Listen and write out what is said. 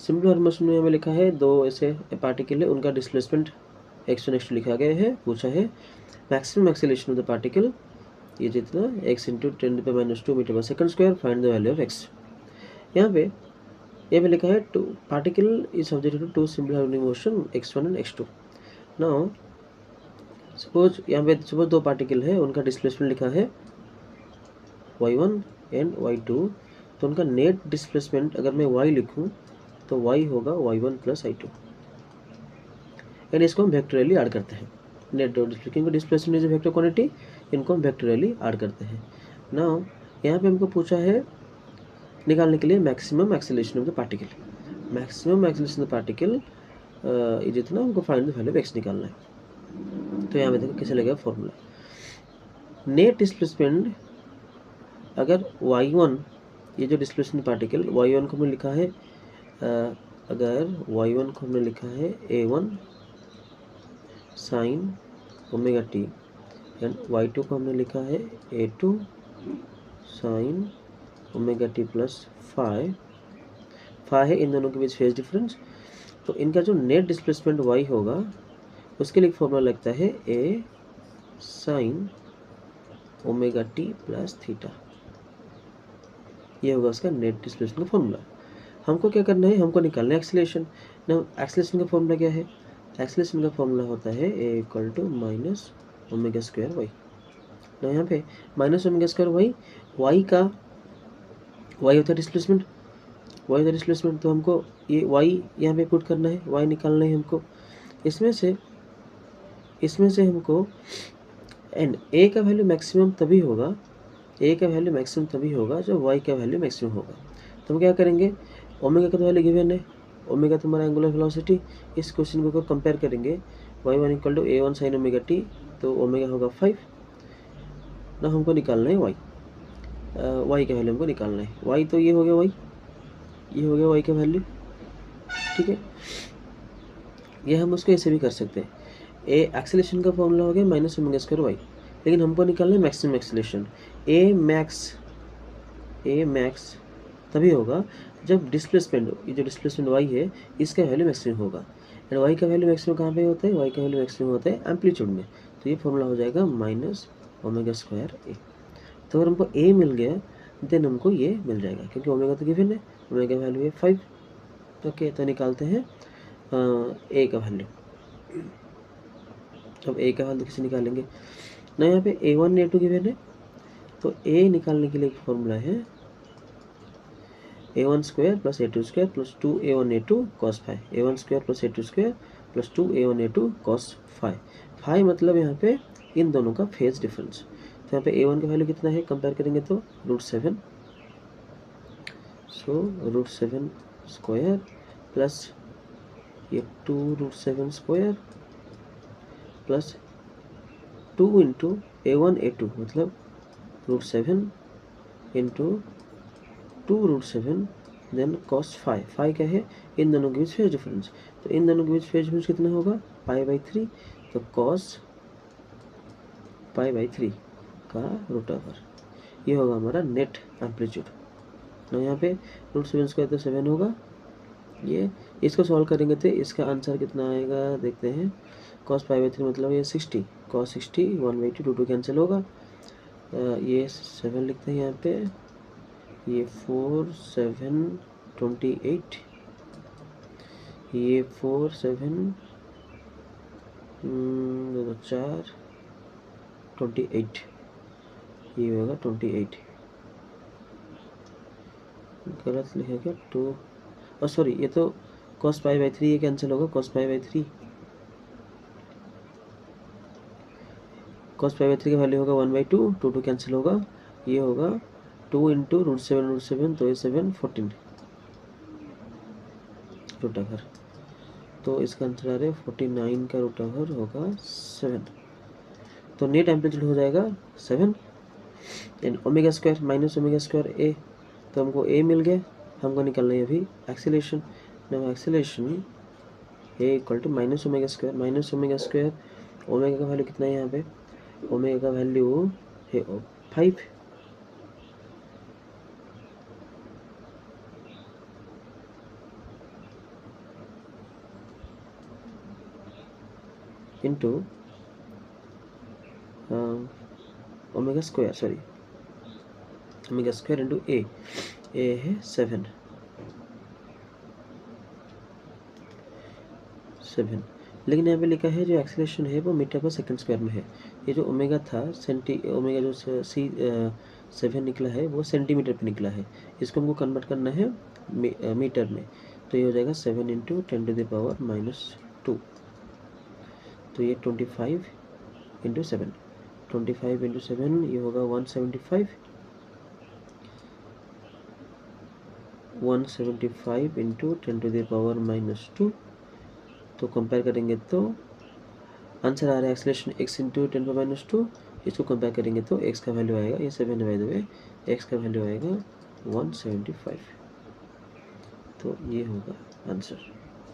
Simple harmonic motion में हमें लिखा है दो ऐसे पार्टिकल है, उनका डिस्प्लेसमेंट x1 x2 लिखा गया है। पूछा है maximum acceleration of the particle, ये जितना x into 10⁻² metre per second square, find the value of x। यहाँ पे ये भी लिखा है two particle is subjected to two simple harmonic motion x1 and x2। Now suppose यहाँ पे सपोज दो पार्टिकल है, उनका डिस्प्लेसमेंट लिखा है y1 एंड y2, तो उनका नेट डिस्प्लेसमेंट अगर मैं y लिखूं तो y होगा y1 प्लस i2, एंड इसको हम वेक्टोरियली ऐड करते हैं। नेट क्योंकि डिस्प्लेसमेंट इज वेक्टर क्वांटिटी, इनको हम वेक्टोरियली ऐड करते हैं। नाउ यहाँ पे हमको पूछा है निकालने के लिए maximum acceleration of the particle. Maximum acceleration of the particle ये जितना हमको find the value of x निकालना है। तो यहाँ पे देखो कैसे लगेगा फॉर्मूला। नेट डिस्प्लेसमेंट अगर y1, ये जो डिस्प्लेसमेंट पार्टिकल y1 को हमने लिखा है अगर y1 को हमने लिखा है a1 sine omega T, and y2 को हमने लिखा है a2 sign omega T plus five है इन दोनों के बीच फेज डिफरेंस। तो इनका जो नेट डिस्प्लेसमेंट y होगा उसके लिए फॉर्मूला लगता है a sign omega T plus theta, ये होगा उसका नेट डिस्प्लेसमेंट का फॉर्मूला। हमको क्या करना है, हमको निकालना है एक्सेलरेशन। ना एक्सेलरेशन का फॉर्मूला क्या है, एक्सेलरेशन का फॉर्मूला होता है a equal to minus omega square Y. ना यहाँ पे minus omega square Y, Y का वाई होता है डिस्प्लेसमेंट, वाई होता है डिस्प्लेसमेंट, तो हमको ये वाई यहाँ पे पुट करना है, वाई निकालना है हमको। इसमें से हमको एंड ए का वैल्यू मैक्सिमम तभी होगा, ए का वैल्यू मैक्सिमम तभी होगा जब वाई का वैल्यू मैक्सिमम होगा। तो हम क्या करेंगे, ओमेगा का तो वैल्यू गिवन है, ओमेगा तो हमारा एंगुलर वेलोसिटी। इस क्वेश्चन को कंपेयर करेंगे y1 equal to a1 sine omega T, तो ओमेगा होगा 5 ना। हमको निकालना है y का वैल्यू हमको निकालना है। y तो ये हो गया y, ये हो गया y का वैल्यू, ठीक है। ये हम उसको ऐसे भी कर सकते हैं, ए एक्सेलरेशन का फॉर्मूला हो गया माइनस ओमेगा स्क्वायर वाई, लेकिन हमको निकालना है मैक्सिमम एक्सेलरेशन। ए मैक्स तभी होगा जब डिस्प्लेसमेंट, ये जो डिस्प्लेसमेंट y है इसका वैल्यू मैक्सिमम होगा। एंड y का वैल्यू मैक्सिमम कहाँ पे होता है, y का वैल्यू मैक्सिमम होता है एम्पलीट्यूड में। तो ये फॉर्मूला हो जाएगा माइनस ओमेगा स्क्वायर ए। तो अगर हमको a मिल गया देन हमको ये मिल जाएगा, क्योंकि ओमेगा तो गिवन है, ओमेगा का वैल्यू है 5। ओके, तो निकालते हैं a का वैल्यू। अब a का वैल्यू कैसे निकालेंगे ना, यहाँ पे a1 a2 गिवन है, तो a निकालने के लिए एक फॉर्मूला है a1 square plus a2 square plus 2a1 a2 cos five, a1 square plus a2 square plus 2a1 a2 cos five मतलब यहाँ पे इन दोनों का फेज डिफरेंस। तो यहाँ पे a1 का वैल्यू कितना है कंपेयर करेंगे तो √7, सो √7 स्क्वायर प्लस ये 2√7 square plus 2 into a1 a2 मतलब √7 इंटू 2√7 देन cos फाइव क्या है इन दोनों के बीच फेज डिफरेंस। तो इन दोनों के बीच फेज डिफरेंस कितना होगा π/3, तो cos π/3 का √, ये होगा हमारा नेट एम्पलीट्यूड ना। यहाँ पे √7 स्क्वायर तो 7 होगा, ये इसको सॉल्व करेंगे तो इसका आंसर कितना आएगा देखते हैं। cos π/3 मतलब ये 60, cos 60 1/2 2 कैंसिल होगा, ये 7 लिखते हैं यहाँ पे, ये 4 7 28, ये 4 7 4 28, ये होगा 28। गलत लिखा क्या 2, और सॉरी ये तो cos π/3 ये कैंसिल होगा, cos π/3 का वैल्यू होगा 1/2 2 कैंसिल होगा, ये होगा 2 इंटू √7 तो ये 7 14 √, तो इसका आंसर आ रहा है 49 का √, होगा 7। तो नेट एम्पलीट्यूड हो जाएगा 7 and omega square minus omega square A, तो हमको ए मिल गया। हमको निकालना है अभी acceleration. Now acceleration A equal to minus omega square, omega का वैल्यू कितना है यहाँ पे, ओमेगा का वैल्यू है 5, into omega square, sorry omega square into A है 7 लेकिन यहाँ पे लिखा है जो एक्सेलरेशन है वो मीटर पर सेकंड स्क्वायर में है। ये जो ओमेगा था ओमेगा जो सी 7 निकला है वो सेंटीमीटर पे निकला है, इसको हमको कन्वर्ट करना है मीटर में। तो ये हो जाएगा 7 इंटू 10⁻⁻²। तो ये 25 इंटू 7, 25 इंटू 7 ये होगा 175, 175 इंटू 10⁻⁻²। तो कंपेयर करेंगे तो आंसर आ रहा है एक्सेलरेशन x इंटू 10⁻²। इसको कंपेयर करेंगे तो x का वैल्यू आएगा, ये 7 बाय द वे, x का वैल्यू आएगा 175। तो ये होगा आंसर।